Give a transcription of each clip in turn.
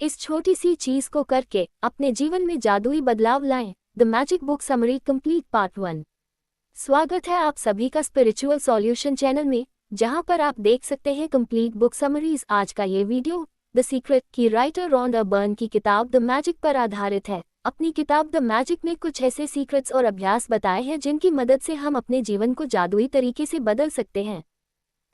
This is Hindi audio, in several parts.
इस छोटी सी चीज को करके अपने जीवन में जादुई बदलाव लाएं। The magic book summary complete part 1। स्वागत है आप सभी का स्पिरिचुअल सॉल्यूशन चैनल में, जहां पर आप देख सकते हैं कंप्लीट बुक समरीज। आज का ये वीडियो द सीक्रेट की राइटर रॉन्डा बर्न की किताब द मैजिक पर आधारित है। अपनी किताब द मैजिक में कुछ ऐसे सीक्रेट्स और अभ्यास बताए हैं जिनकी मदद से हम अपने जीवन को जादुई तरीके से बदल सकते हैं।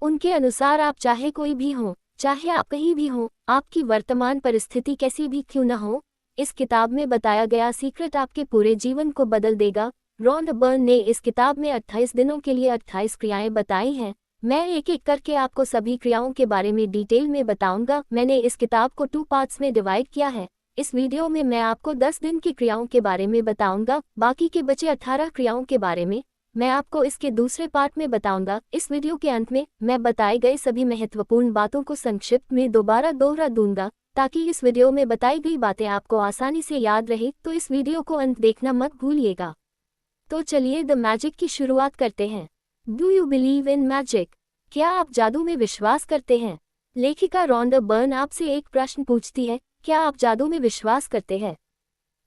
उनके अनुसार आप चाहे कोई भी हो, चाहे आप कहीं भी हो, आपकी वर्तमान परिस्थिति कैसी भी क्यों न हो, इस किताब में बताया गया सीक्रेट आपके पूरे जीवन को बदल देगा। रॉन्डा बर्न ने इस किताब में 28 दिनों के लिए 28 क्रियाएं बताई हैं। मैं एक एक करके आपको सभी क्रियाओं के बारे में डिटेल में बताऊंगा। मैंने इस किताब को 2 पार्ट्स में डिवाइड किया है। इस वीडियो में मैं आपको 10 दिन की क्रियाओं के बारे में बताऊंगा, बाकी के बचे 18 क्रियाओं के बारे में मैं आपको इसके दूसरे पार्ट में बताऊंगा। इस वीडियो के अंत में मैं बताए गए सभी महत्वपूर्ण बातों को संक्षिप्त में दोबारा दोहरा दूंगा, ताकि इस वीडियो में बताई गई बातें आपको आसानी से याद रहे। तो इस वीडियो को अंत देखना मत भूलिएगा। तो चलिए द मैजिक की शुरुआत करते हैं। Do you believe in magic? क्या आप जादू में विश्वास करते हैं? लेखिका रॉन्डा बर्न आपसे एक प्रश्न पूछती है, क्या आप जादू में विश्वास करते हैं?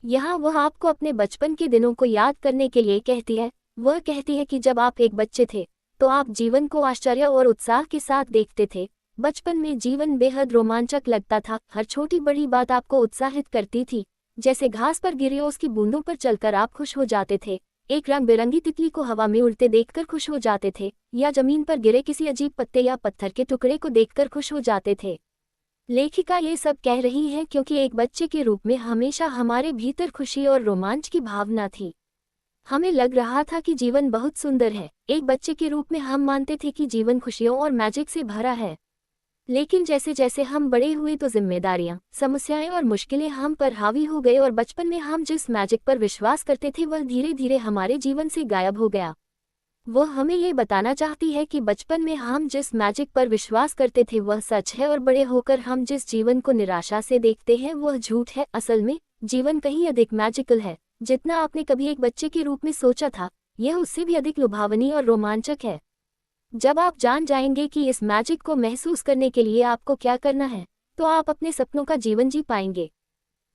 यहाँ वह आपको अपने बचपन के दिनों को याद करने के लिए कहती है। वह कहती है कि जब आप एक बच्चे थे तो आप जीवन को आश्चर्य और उत्साह के साथ देखते थे। बचपन में जीवन बेहद रोमांचक लगता था। हर छोटी बड़ी बात आपको उत्साहित करती थी, जैसे घास पर गिरे ओस की बूंदों पर चलकर आप खुश हो जाते थे, एक रंग बिरंगी तितली को हवा में उड़ते देखकर खुश हो जाते थे, या जमीन पर गिरे किसी अजीब पत्ते या पत्थर के टुकड़े को देखकर खुश हो जाते थे। लेखिका ये सब कह रही है क्योंकि एक बच्चे के रूप में हमेशा हमारे भीतर खुशी और रोमांच की भावना थी। हमें लग रहा था कि जीवन बहुत सुंदर है। एक बच्चे के रूप में हम मानते थे कि जीवन खुशियों और मैजिक से भरा है। लेकिन जैसे जैसे हम बड़े हुए तो जिम्मेदारियां, समस्याएं और मुश्किलें हम पर हावी हो गए और बचपन में हम जिस मैजिक पर विश्वास करते थे वह धीरे धीरे हमारे जीवन से गायब हो गया। वह हमें ये बताना चाहती है कि बचपन में हम जिस मैजिक पर विश्वास करते थे वह सच है, और बड़े होकर हम जिस जीवन को निराशा से देखते हैं वह झूठ है। असल में जीवन कहीं अधिक मैजिकल है जितना आपने कभी एक बच्चे के रूप में सोचा था। यह उससे भी अधिक लुभावनी और रोमांचक है। जब आप जान जाएंगे कि इस मैजिक को महसूस करने के लिए आपको क्या करना है, तो आप अपने सपनों का जीवन जी पाएंगे।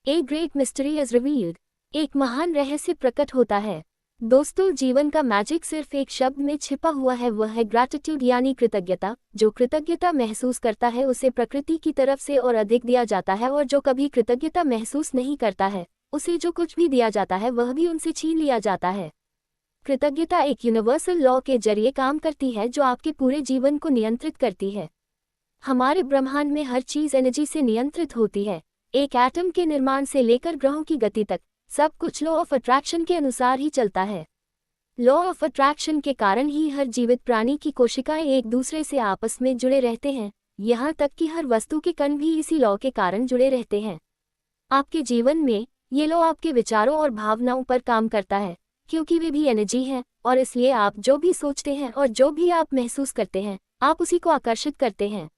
A great mystery is revealed. एक महान रहस्य प्रकट होता है। दोस्तों, जीवन का मैजिक सिर्फ एक शब्द में छिपा हुआ है, वह है ग्रैटिट्यूड यानी कृतज्ञता। जो कृतज्ञता महसूस करता है उसे प्रकृति की तरफ से और अधिक दिया जाता है, और जो कभी कृतज्ञता महसूस नहीं करता है उसे जो कुछ भी दिया जाता है वह भी उनसे छीन लिया जाता है। कृतज्ञता एक यूनिवर्सल लॉ के जरिए काम करती है जो आपके पूरे जीवन को नियंत्रित करती है। हमारे ब्रह्मांड में हर चीज एनर्जी से नियंत्रित होती है। एक एटम के निर्माण से लेकर ग्रहों की गति तक सब कुछ लॉ ऑफ अट्रैक्शन के अनुसार ही चलता है। लॉ ऑफ अट्रैक्शन के कारण ही हर जीवित प्राणी की कोशिकाएं एक दूसरे से आपस में जुड़े रहते हैं। यहाँ तक कि हर वस्तु के कण भी इसी लॉ के कारण जुड़े रहते हैं। आपके जीवन में ये लॉ आपके विचारों और भावनाओं पर काम करता है, क्योंकि वे भी एनर्जी हैं, और इसलिए आप जो भी सोचते हैं और जो भी आप महसूस करते हैं आप उसी को आकर्षित करते हैं।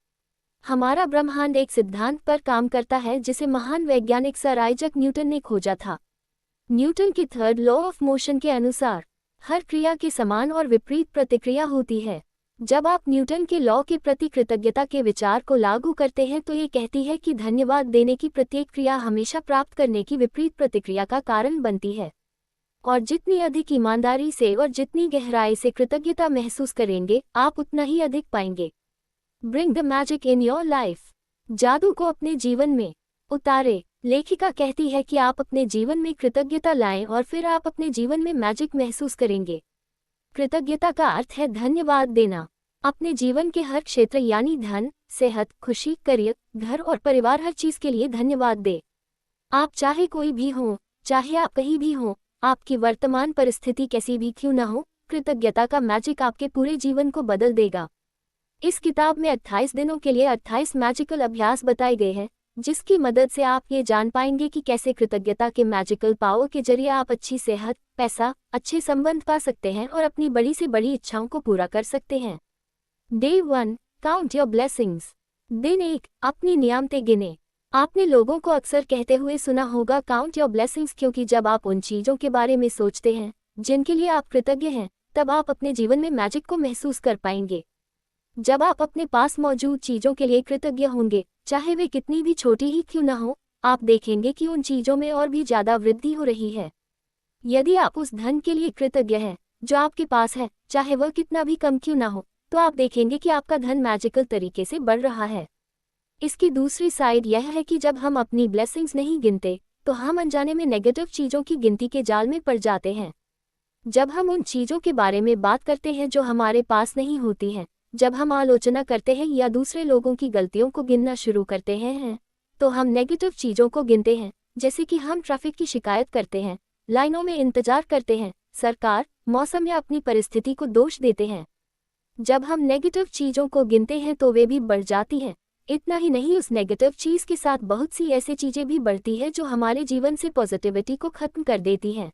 हमारा ब्रह्मांड एक सिद्धांत पर काम करता है जिसे महान वैज्ञानिक सर आइजैक न्यूटन ने खोजा था। न्यूटन की थर्ड लॉ ऑफ मोशन के अनुसार हर क्रिया की समान और विपरीत प्रतिक्रिया होती है। जब आप न्यूटन के लॉ के प्रति कृतज्ञता के विचार को लागू करते हैं तो ये कहती है कि धन्यवाद देने की प्रत्येक क्रिया हमेशा प्राप्त करने की विपरीत प्रतिक्रिया का कारण बनती है। और जितनी अधिक ईमानदारी से और जितनी गहराई से कृतज्ञता महसूस करेंगे आप उतना ही अधिक पाएंगे। Bring the magic in your life. जादू को अपने जीवन में उतारे। लेखिका कहती है कि आप अपने जीवन में कृतज्ञता लाएं और फिर आप अपने जीवन में मैजिक महसूस करेंगे। कृतज्ञता का अर्थ है धन्यवाद देना। अपने जीवन के हर क्षेत्र यानी धन, सेहत, खुशी, करियर, घर और परिवार, हर चीज के लिए धन्यवाद दे। आप चाहे कोई भी हो, चाहे आप कहीं भी हो, आपकी वर्तमान परिस्थिति कैसी भी क्यों न हो, कृतज्ञता का मैजिक आपके पूरे जीवन को बदल देगा। इस किताब में 28 दिनों के लिए 28 मैजिकल अभ्यास बताए गए हैं, जिसकी मदद से आप ये जान पाएंगे कि कैसे कृतज्ञता के मैजिकल पावर के जरिए आप अच्छी सेहत, पैसा, अच्छे संबंध पा सकते हैं और अपनी बड़ी से बड़ी इच्छाओं को पूरा कर सकते हैं। Day 1, count your blessings. दिन 1, अपनी नियामतें गिने। आपने लोगों को अक्सर कहते हुए सुना होगा काउंट योर ब्लेसिंग्स, क्योंकि जब आप उन चीज़ों के बारे में सोचते हैं जिनके लिए आप कृतज्ञ हैं, तब आप अपने जीवन में मैजिक को महसूस कर पाएंगे। जब आप अपने पास मौजूद चीज़ों के लिए कृतज्ञ होंगे, चाहे वे कितनी भी छोटी ही क्यों न हो, आप देखेंगे कि उन चीजों में और भी ज्यादा वृद्धि हो रही है। यदि आप उस धन के लिए कृतज्ञ हैं जो आपके पास है, चाहे वह कितना भी कम क्यों ना हो, तो आप देखेंगे कि आपका धन मैजिकल तरीके से बढ़ रहा है। इसकी दूसरी साइड यह है कि जब हम अपनी ब्लेसिंग्स नहीं गिनते तो हम अनजाने में नेगेटिव चीजों की गिनती के जाल में पड़ जाते हैं। जब हम उन चीजों के बारे में बात करते हैं जो हमारे पास नहीं होती हैं, जब हम आलोचना करते हैं या दूसरे लोगों की गलतियों को गिनना शुरू करते हैं, तो हम नेगेटिव चीजों को गिनते हैं, जैसे कि हम ट्रैफिक की शिकायत करते हैं, लाइनों में इंतजार करते हैं, सरकार, मौसम या अपनी परिस्थिति को दोष देते हैं। जब हम नेगेटिव चीजों को गिनते हैं तो वे भी बढ़ जाती हैं। इतना ही नहीं, उस नेगेटिव चीज के साथ बहुत सी ऐसी चीजें भी बढ़ती हैं जो हमारे जीवन से पॉजिटिविटी को खत्म कर देती हैं।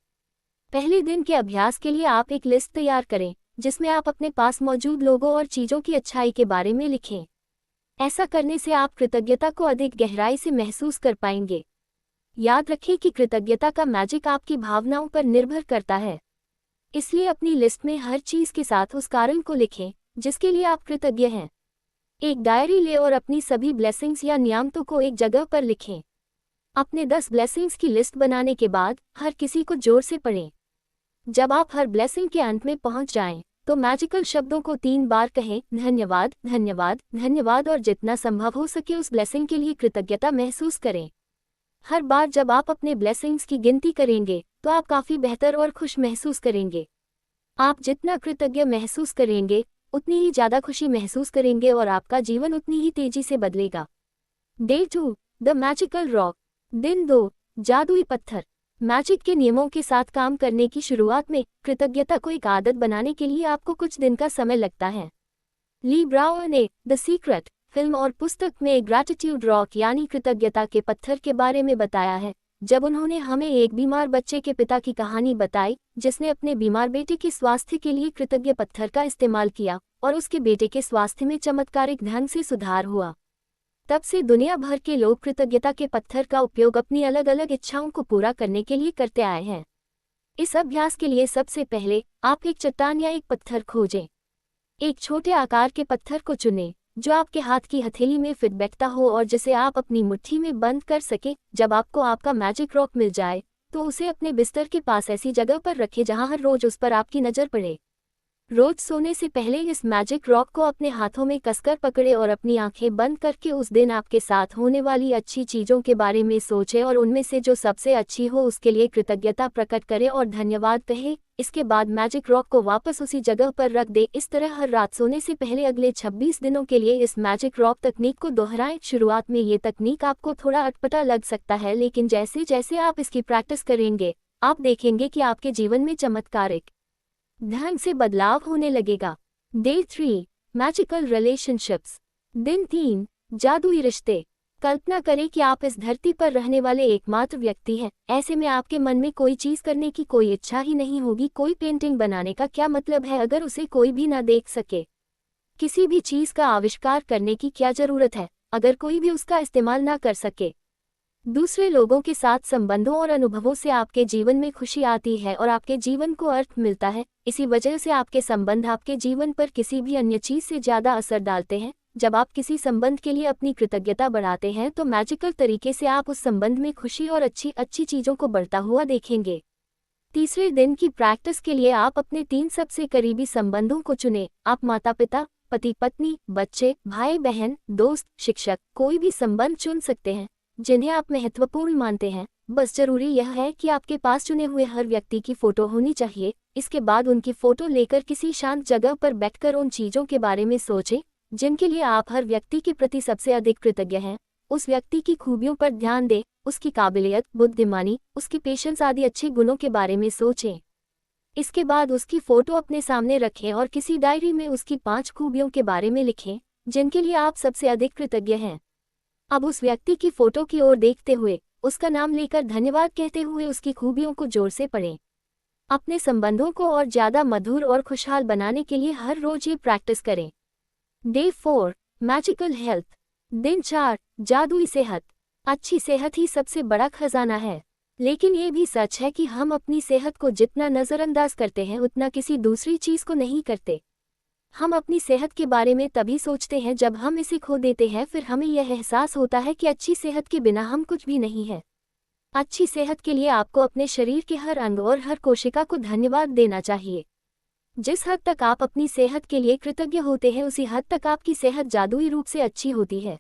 पहले दिन के अभ्यास के लिए आप एक लिस्ट तैयार करें जिसमें आप अपने पास मौजूद लोगों और चीजों की अच्छाई के बारे में लिखें। ऐसा करने से आप कृतज्ञता को अधिक गहराई से महसूस कर पाएंगे। याद रखें कि कृतज्ञता का मैजिक आपकी भावनाओं पर निर्भर करता है, इसलिए अपनी लिस्ट में हर चीज के साथ उस कारण को लिखें जिसके लिए आप कृतज्ञ हैं। एक डायरी ले और अपनी सभी ब्लेसिंग्स या नियामतों को एक जगह पर लिखें। अपने 10 ब्लेसिंग्स की लिस्ट बनाने के बाद हर किसी को जोर से पढ़ें। जब आप हर ब्लेसिंग के अंत में पहुंच जाएं, तो मैजिकल शब्दों को 3 बार कहें, धन्यवाद, धन्यवाद, धन्यवाद, और जितना संभव हो सके उस ब्लेसिंग के लिए कृतज्ञता महसूस करें। हर बार जब आप अपने ब्लेसिंग्स की गिनती करेंगे तो आप काफ़ी बेहतर और खुश महसूस करेंगे। आप जितना कृतज्ञ महसूस करेंगे उतनी ही ज़्यादा खुशी महसूस करेंगे और आपका जीवन उतनी ही तेजी से बदलेगा। Day 2, the magical rock. दिन 2, जादुई पत्थर। मैजिक के नियमों के साथ काम करने की शुरुआत में कृतज्ञता को एक आदत बनाने के लिए आपको कुछ दिन का समय लगता है। ली ब्राउन ने द सीक्रेट फिल्म और पुस्तक में ग्रैटिट्यूड रॉक यानी कृतज्ञता के पत्थर के बारे में बताया है, जब उन्होंने हमें एक बीमार बच्चे के पिता की कहानी बताई जिसने अपने बीमार बेटे के स्वास्थ्य के लिए कृतज्ञ पत्थर का इस्तेमाल किया और उसके बेटे के स्वास्थ्य में चमत्कारिक ढंग से सुधार हुआ। तब से दुनिया भर के लोग कृतज्ञता के पत्थर का उपयोग अपनी अलग अलग इच्छाओं को पूरा करने के लिए करते आए हैं। इस अभ्यास के लिए सबसे पहले आप एक चट्टान या एक पत्थर खोजें। एक छोटे आकार के पत्थर को चुनें जो आपके हाथ की हथेली में फिट बैठता हो और जिसे आप अपनी मुट्ठी में बंद कर सके। जब आपको आपका मैजिक रॉक मिल जाए तो उसे अपने बिस्तर के पास ऐसी जगह पर रखें जहां हर रोज उस पर आपकी नज़र पड़े। रोज सोने से पहले इस मैजिक रॉक को अपने हाथों में कसकर पकड़े और अपनी आंखें बंद करके उस दिन आपके साथ होने वाली अच्छी चीज़ों के बारे में सोचें और उनमें से जो सबसे अच्छी हो उसके लिए कृतज्ञता प्रकट करें और धन्यवाद कहें। इसके बाद मैजिक रॉक को वापस उसी जगह पर रख दें। इस तरह हर रात सोने से पहले अगले 26 दिनों के लिए इस मैजिक रॉक तकनीक को दोहराएं। शुरुआत में ये तकनीक आपको थोड़ा अटपटा लग सकता है, लेकिन जैसे जैसे आप इसकी प्रैक्टिस करेंगे आप देखेंगे कि आपके जीवन में चमत्कारिक ढंग से बदलाव होने लगेगा। Day 3, magical relationships. दिन 3, जादुई रिश्ते। कल्पना करें कि आप इस धरती पर रहने वाले एकमात्र व्यक्ति हैं। ऐसे में आपके मन में कोई चीज़ करने की कोई इच्छा ही नहीं होगी। कोई पेंटिंग बनाने का क्या मतलब है अगर उसे कोई भी ना देख सके? किसी भी चीज़ का आविष्कार करने की क्या ज़रूरत है अगर कोई भी उसका इस्तेमाल ना कर सके? दूसरे लोगों के साथ संबंधों और अनुभवों से आपके जीवन में खुशी आती है और आपके जीवन को अर्थ मिलता है। इसी वजह से आपके संबंध आपके जीवन पर किसी भी अन्य चीज़ से ज़्यादा असर डालते हैं। जब आप किसी संबंध के लिए अपनी कृतज्ञता बढ़ाते हैं तो मैजिकल तरीके से आप उस संबंध में खुशी और अच्छी अच्छी चीज़ों को बढ़ता हुआ देखेंगे। तीसरे दिन की प्रैक्टिस के लिए आप अपने 3 सबसे करीबी संबंधों को चुनें। आप माता पिता, पति पत्नी, बच्चे, भाई बहन, दोस्त, शिक्षक, कोई भी संबंध चुन सकते हैं जिन्हें आप महत्वपूर्ण मानते हैं। बस जरूरी यह है कि आपके पास चुने हुए हर व्यक्ति की फ़ोटो होनी चाहिए। इसके बाद उनकी फ़ोटो लेकर किसी शांत जगह पर बैठकर उन चीज़ों के बारे में सोचें जिनके लिए आप हर व्यक्ति के प्रति सबसे अधिक कृतज्ञ हैं। उस व्यक्ति की खूबियों पर ध्यान दें, उसकी काबिलियत, बुद्धिमानी, उसकी पेशेंस आदि अच्छे गुणों के बारे में सोचें। इसके बाद उसकी फ़ोटो अपने सामने रखें और किसी डायरी में उसकी 5 खूबियों के बारे में लिखें जिनके लिए आप सबसे अधिक कृतज्ञ हैं। अब उस व्यक्ति की फ़ोटो की ओर देखते हुए, उसका नाम लेकर धन्यवाद कहते हुए उसकी खूबियों को जोर से पढ़ें। अपने संबंधों को और ज़्यादा मधुर और खुशहाल बनाने के लिए हर रोज़ ये प्रैक्टिस करें। Day 4, magical health. दिन 4, जादुई सेहत। अच्छी सेहत ही सबसे बड़ा खजाना है, लेकिन ये भी सच है कि हम अपनी सेहत को जितना नज़रअंदाज करते हैं उतना किसी दूसरी चीज़ को नहीं करते। हम अपनी सेहत के बारे में तभी सोचते हैं जब हम इसे खो देते हैं, फिर हमें यह एहसास होता है कि अच्छी सेहत के बिना हम कुछ भी नहीं है। अच्छी सेहत के लिए आपको अपने शरीर के हर अंग और हर कोशिका को धन्यवाद देना चाहिए। जिस हद तक आप अपनी सेहत के लिए कृतज्ञ होते हैं, उसी हद तक आपकी सेहत जादुई रूप से अच्छी होती है।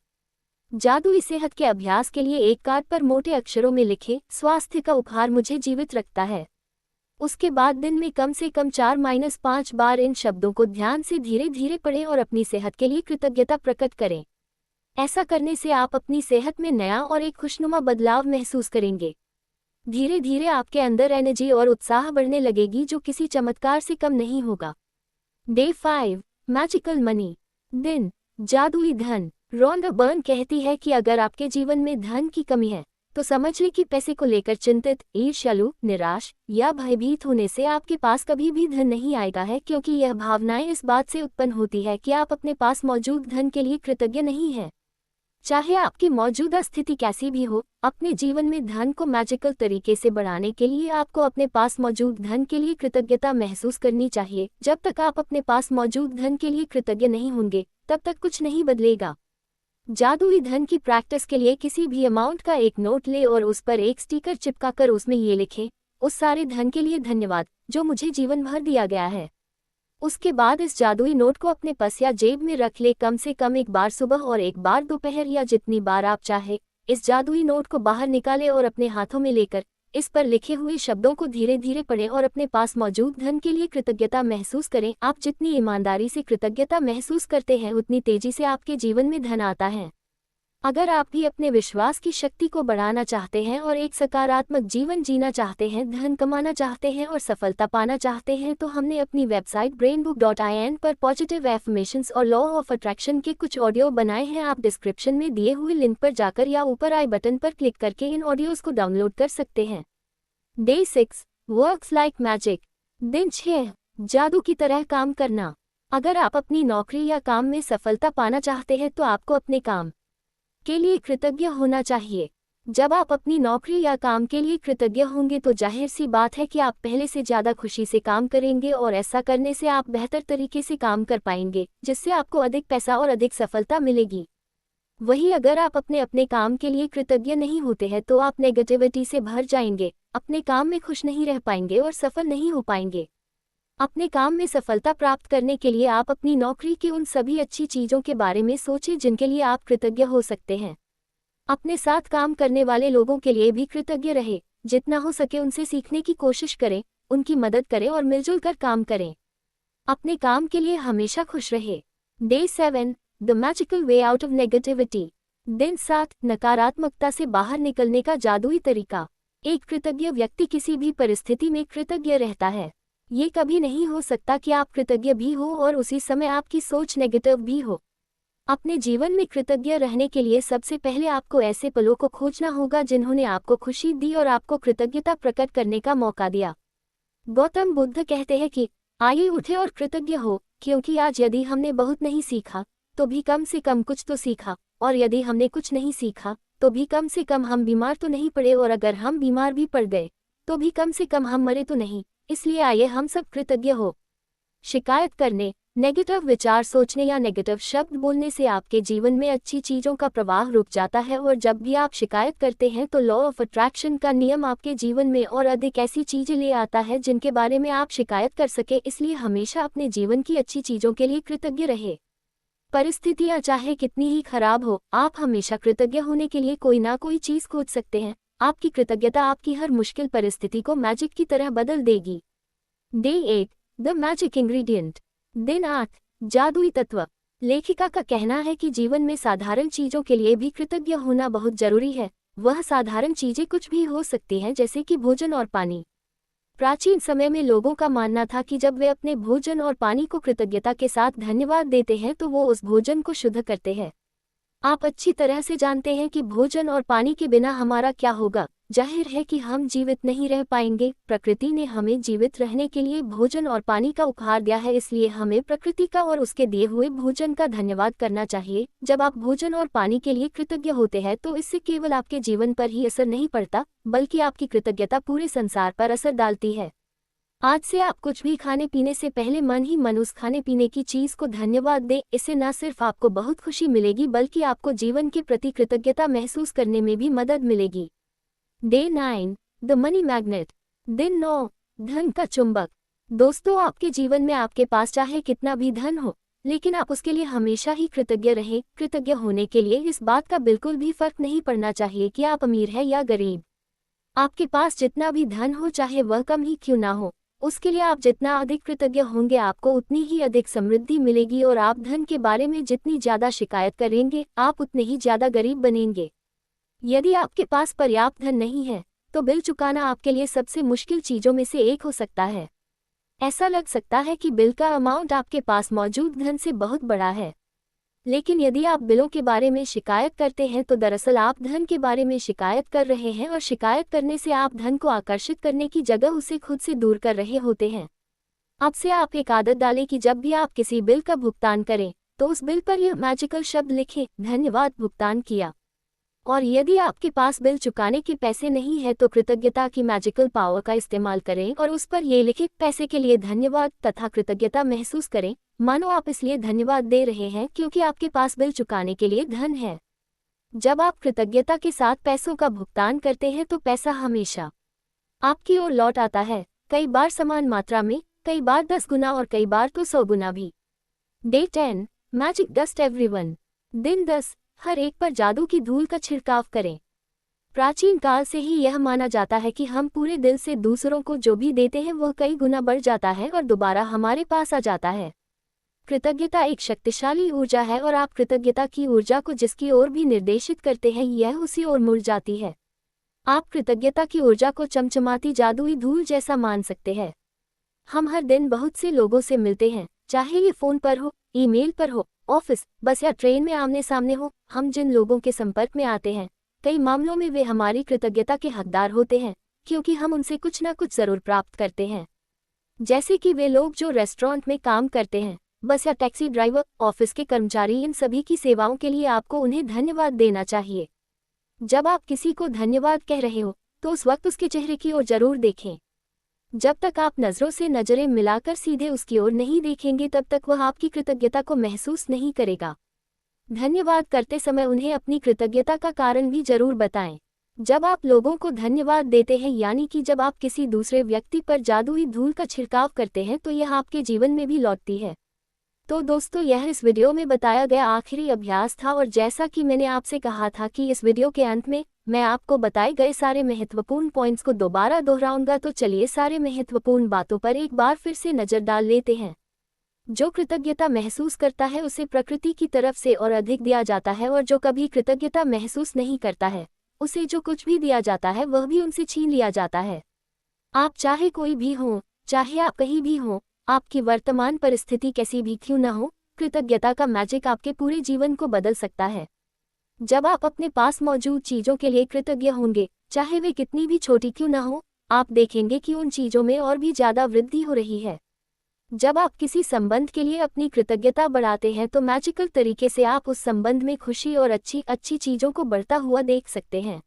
जादुई सेहत के अभ्यास के लिए एक कार्ड पर मोटे अक्षरों में लिखें, स्वास्थ्य का उपहार मुझे जीवित रखता है। उसके बाद दिन में कम से कम 4-5 बार इन शब्दों को ध्यान से धीरे धीरे पढ़ें और अपनी सेहत के लिए कृतज्ञता प्रकट करें। ऐसा करने से आप अपनी सेहत में नया और एक खुशनुमा बदलाव महसूस करेंगे। धीरे धीरे आपके अंदर एनर्जी और उत्साह बढ़ने लगेगी, जो किसी चमत्कार से कम नहीं होगा। Day 5, magical money. दिन, जादुई धन। रॉन्डा बर्न कहती है कि अगर आपके जीवन में धन की कमी है तो समझ लें कि पैसे को लेकर चिंतित, ईर्ष्यालु, निराश या भयभीत होने से आपके पास कभी भी धन नहीं आएगा है, क्योंकि यह भावनाएं इस बात से उत्पन्न होती है कि आप अपने पास मौजूद धन के लिए कृतज्ञ नहीं हैं। चाहे आपकी मौजूदा स्थिति कैसी भी हो, अपने जीवन में धन को मैजिकल तरीके से बढ़ाने के लिए आपको अपने पास मौजूद धन के लिए कृतज्ञता महसूस करनी चाहिए। जब तक आप अपने पास मौजूद धन के लिए कृतज्ञ नहीं होंगे, तब तक कुछ नहीं बदलेगा। जादुई धन की प्रैक्टिस के लिए किसी भी अमाउंट का एक नोट ले और उस पर एक स्टिकर चिपकाकर उसमें ये लिखें, उस सारे धन के लिए धन्यवाद जो मुझे जीवन भर दिया गया है। उसके बाद इस जादुई नोट को अपने पर्स या जेब में रख ले, कम से कम एक बार सुबह और एक बार दोपहर या जितनी बार आप चाहे। इस जादुई नोट को बाहर निकालें और अपने हाथों में लेकर इस पर लिखे हुए शब्दों को धीरे धीरे पढ़ें और अपने पास मौजूद धन के लिए कृतज्ञता महसूस करें। आप जितनी ईमानदारी से कृतज्ञता महसूस करते हैं, उतनी तेजी से आपके जीवन में धन आता है। अगर आप भी अपने विश्वास की शक्ति को बढ़ाना चाहते हैं और एक सकारात्मक जीवन जीना चाहते हैं, धन कमाना चाहते हैं और सफलता पाना चाहते हैं, तो हमने अपनी वेबसाइट brainbook.in पर पॉजिटिव एफर्मेशंस और लॉ ऑफ अट्रैक्शन के कुछ ऑडियो बनाए हैं। आप डिस्क्रिप्शन में दिए हुए लिंक पर जाकर या ऊपर आई बटन पर क्लिक करके इन ऑडियोज को डाउनलोड कर सकते हैं। Day 6, works like magic. दिन 6, जादू की तरह काम करना। अगर आप अपनी नौकरी या काम में सफलता पाना चाहते हैं तो आपको अपने काम के लिए कृतज्ञ होना चाहिए। जब आप अपनी नौकरी या काम के लिए कृतज्ञ होंगे तो जाहिर सी बात है कि आप पहले से ज़्यादा खुशी से काम करेंगे और ऐसा करने से आप बेहतर तरीके से काम कर पाएंगे, जिससे आपको अधिक पैसा और अधिक सफलता मिलेगी। वहीं अगर आप अपने काम के लिए कृतज्ञ नहीं होते हैं तो आप नेगेटिविटी से भर जाएंगे, अपने काम में खुश नहीं रह पाएंगे और सफल नहीं हो पाएंगे। अपने काम में सफलता प्राप्त करने के लिए आप अपनी नौकरी की उन सभी अच्छी चीज़ों के बारे में सोचें जिनके लिए आप कृतज्ञ हो सकते हैं। अपने साथ काम करने वाले लोगों के लिए भी कृतज्ञ रहे, जितना हो सके उनसे सीखने की कोशिश करें, उनकी मदद करें और मिलजुल कर काम करें। अपने काम के लिए हमेशा खुश रहे। Day 7, the magical way out of negativity. दिन 7, नकारात्मकता से बाहर निकलने का जादुई तरीका। एक कृतज्ञ व्यक्ति किसी भी परिस्थिति में कृतज्ञ रहता है। ये कभी नहीं हो सकता कि आप कृतज्ञ भी हो और उसी समय आपकी सोच नेगेटिव भी हो। अपने जीवन में कृतज्ञ रहने के लिए सबसे पहले आपको ऐसे पलों को खोजना होगा जिन्होंने आपको खुशी दी और आपको कृतज्ञता प्रकट करने का मौका दिया। गौतम बुद्ध कहते हैं कि आइए उठे और कृतज्ञ हो, क्योंकि आज यदि हमने बहुत नहीं सीखा तो भी कम से कम कुछ तो सीखा, और यदि हमने कुछ नहीं सीखा तो भी कम से कम हम बीमार तो नहीं पड़े, और अगर हम बीमार भी पड़ गए तो भी कम से कम हम मरे तो नहीं। इसलिए आइए हम सब कृतज्ञ हो। शिकायत करने, नेगेटिव विचार सोचने या नेगेटिव शब्द बोलने से आपके जीवन में अच्छी चीज़ों का प्रवाह रुक जाता है, और जब भी आप शिकायत करते हैं तो लॉ ऑफ अट्रैक्शन का नियम आपके जीवन में और अधिक ऐसी चीज़ें ले आता है जिनके बारे में आप शिकायत कर सके। इसलिए हमेशा अपने जीवन की अच्छी चीज़ों के लिए कृतज्ञ रहे। परिस्थितियाँ चाहे कितनी ही खराब हो, आप हमेशा कृतज्ञ होने के लिए कोई ना कोई चीज़ खोज सकते हैं। आपकी कृतज्ञता आपकी हर मुश्किल परिस्थिति को मैजिक की तरह बदल देगी। Day 8, the magic ingredient. दिन 8, जादुई तत्व। लेखिका का कहना है कि जीवन में साधारण चीज़ों के लिए भी कृतज्ञ होना बहुत जरूरी है। वह साधारण चीज़ें कुछ भी हो सकती हैं, जैसे कि भोजन और पानी। प्राचीन समय में लोगों का मानना था कि जब वे अपने भोजन और पानी को कृतज्ञता के साथ धन्यवाद देते हैं तो वो उस भोजन को शुद्ध करते हैं। आप अच्छी तरह से जानते हैं कि भोजन और पानी के बिना हमारा क्या होगा। जाहिर है कि हम जीवित नहीं रह पाएंगे। प्रकृति ने हमें जीवित रहने के लिए भोजन और पानी का उपहार दिया है, इसलिए हमें प्रकृति का और उसके दिए हुए भोजन का धन्यवाद करना चाहिए। जब आप भोजन और पानी के लिए कृतज्ञ होते हैं तो इससे केवल आपके जीवन पर ही असर नहीं पड़ता, बल्कि आपकी कृतज्ञता पूरे संसार पर असर डालती है। आज से आप कुछ भी खाने पीने से पहले मन ही मन उस खाने पीने की चीज को धन्यवाद दें। इससे न सिर्फ आपको बहुत खुशी मिलेगी बल्कि आपको जीवन के प्रति कृतज्ञता महसूस करने में भी मदद मिलेगी। Day 9, the money magnet. दिन 9, धन का चुंबक। दोस्तों, आपके जीवन में आपके पास चाहे कितना भी धन हो, लेकिन आप उसके लिए हमेशा ही कृतज्ञ रहें। कृतज्ञ होने के लिए इस बात का बिल्कुल भी फर्क नहीं पड़ना चाहिए कि आप अमीर हैं या गरीब। आपके पास जितना भी धन हो, चाहे वह कम ही क्यों ना हो, उसके लिए आप जितना अधिक कृतज्ञ होंगे आपको उतनी ही अधिक समृद्धि मिलेगी। और आप धन के बारे में जितनी ज्यादा शिकायत करेंगे, आप उतने ही ज्यादा गरीब बनेंगे। यदि आपके पास पर्याप्त धन नहीं है, तो बिल चुकाना आपके लिए सबसे मुश्किल चीजों में से एक हो सकता है। ऐसा लग सकता है कि बिल का अमाउंट आपके पास मौजूद धन से बहुत बड़ा है, लेकिन यदि आप बिलों के बारे में शिकायत करते हैं तो दरअसल आप धन के बारे में शिकायत कर रहे हैं, और शिकायत करने से आप धन को आकर्षित करने की जगह उसे खुद से दूर कर रहे होते हैं। अब से आप एक आदत डालें कि जब भी आप किसी बिल का भुगतान करें तो उस बिल पर यह मैजिकल शब्द लिखें, धन्यवाद, भुगतान किया। और यदि आपके पास बिल चुकाने के पैसे नहीं है तो कृतज्ञता की मैजिकल पावर का इस्तेमाल करें और उस पर ये लिखें, पैसे के लिए धन्यवाद, तथा कृतज्ञता महसूस करें। मानो आप इसलिए धन्यवाद दे रहे हैं क्योंकि आपके पास बिल चुकाने के लिए धन है। जब आप कृतज्ञता के साथ पैसों का भुगतान करते हैं तो पैसा हमेशा आपकी ओर लौट आता है, कई बार समान मात्रा में, कई बार 10 गुना और कई बार तो 100 गुना भी। Day 10, magic dust everyone. दिन 10, हर एक पर जादू की धूल का छिड़काव करें। प्राचीन काल से ही यह माना जाता है कि हम पूरे दिल से दूसरों को जो भी देते हैं वह कई गुना बढ़ जाता है और दोबारा हमारे पास आ जाता है। कृतज्ञता एक शक्तिशाली ऊर्जा है और आप कृतज्ञता की ऊर्जा को जिसकी ओर भी निर्देशित करते हैं यह उसी ओर मुड़ जाती है। आप कृतज्ञता की ऊर्जा को चमचमाती जादुई धूल जैसा मान सकते हैं। हम हर दिन बहुत से लोगों से मिलते हैं, चाहे ये फोन पर हो, ईमेल पर हो, ऑफिस, बस या ट्रेन में आमने सामने हो। हम जिन लोगों के संपर्क में आते हैं, कई मामलों में वे हमारी कृतज्ञता के हकदार होते हैं, क्योंकि हम उनसे कुछ न कुछ जरूर प्राप्त करते हैं। जैसे कि वे लोग जो रेस्टोरेंट में काम करते हैं, बस या टैक्सी ड्राइवर, ऑफिस के कर्मचारी, इन सभी की सेवाओं के लिए आपको उन्हें धन्यवाद देना चाहिए। जब आप किसी को धन्यवाद कह रहे हो तो उस वक्त उसके चेहरे की ओर जरूर देखें। जब तक आप नज़रों से नज़रें मिलाकर सीधे उसकी ओर नहीं देखेंगे तब तक वह आपकी कृतज्ञता को महसूस नहीं करेगा। धन्यवाद करते समय उन्हें अपनी कृतज्ञता का कारण भी जरूर बताएं। जब आप लोगों को धन्यवाद देते हैं, यानी कि जब आप किसी दूसरे व्यक्ति पर जादुई धूल का छिड़काव करते हैं, तो यह आपके जीवन में भी लौटती है। तो दोस्तों, यह इस वीडियो में बताया गया आखिरी अभ्यास था, और जैसा कि मैंने आपसे कहा था कि इस वीडियो के अंत में मैं आपको बताए गए सारे महत्वपूर्ण पॉइंट्स को दोबारा दोहराऊंगा। तो चलिए सारे महत्वपूर्ण बातों पर एक बार फिर से नज़र डाल लेते हैं। जो कृतज्ञता महसूस करता है उसे प्रकृति की तरफ से और अधिक दिया जाता है, और जो कभी कृतज्ञता महसूस नहीं करता है उसे जो कुछ भी दिया जाता है वह भी उनसे छीन लिया जाता है। आप चाहे कोई भी हो, चाहे आप कहीं भी हो, आपकी वर्तमान परिस्थिति कैसी भी क्यों न हो, कृतज्ञता का मैजिक आपके पूरे जीवन को बदल सकता है। जब आप अपने पास मौजूद चीज़ों के लिए कृतज्ञ होंगे, चाहे वे कितनी भी छोटी क्यों न हो, आप देखेंगे कि उन चीज़ों में और भी ज़्यादा वृद्धि हो रही है। जब आप किसी संबंध के लिए अपनी कृतज्ञता बढ़ाते हैं तो मैजिकल तरीके से आप उस संबंध में खुशी और अच्छी चीज़ों को बढ़ता हुआ देख सकते हैं।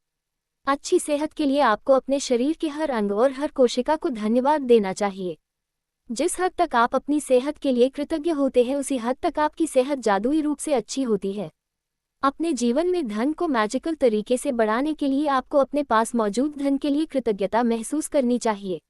अच्छी सेहत के लिए आपको अपने शरीर के हर अंग और हर कोशिका को धन्यवाद देना चाहिए। जिस हद तक आप अपनी सेहत के लिए कृतज्ञ होते हैं, उसी हद तक आपकी सेहत जादुई रूप से अच्छी होती है। अपने जीवन में धन को मैजिकल तरीके से बढ़ाने के लिए आपको अपने पास मौजूद धन के लिए कृतज्ञता महसूस करनी चाहिए।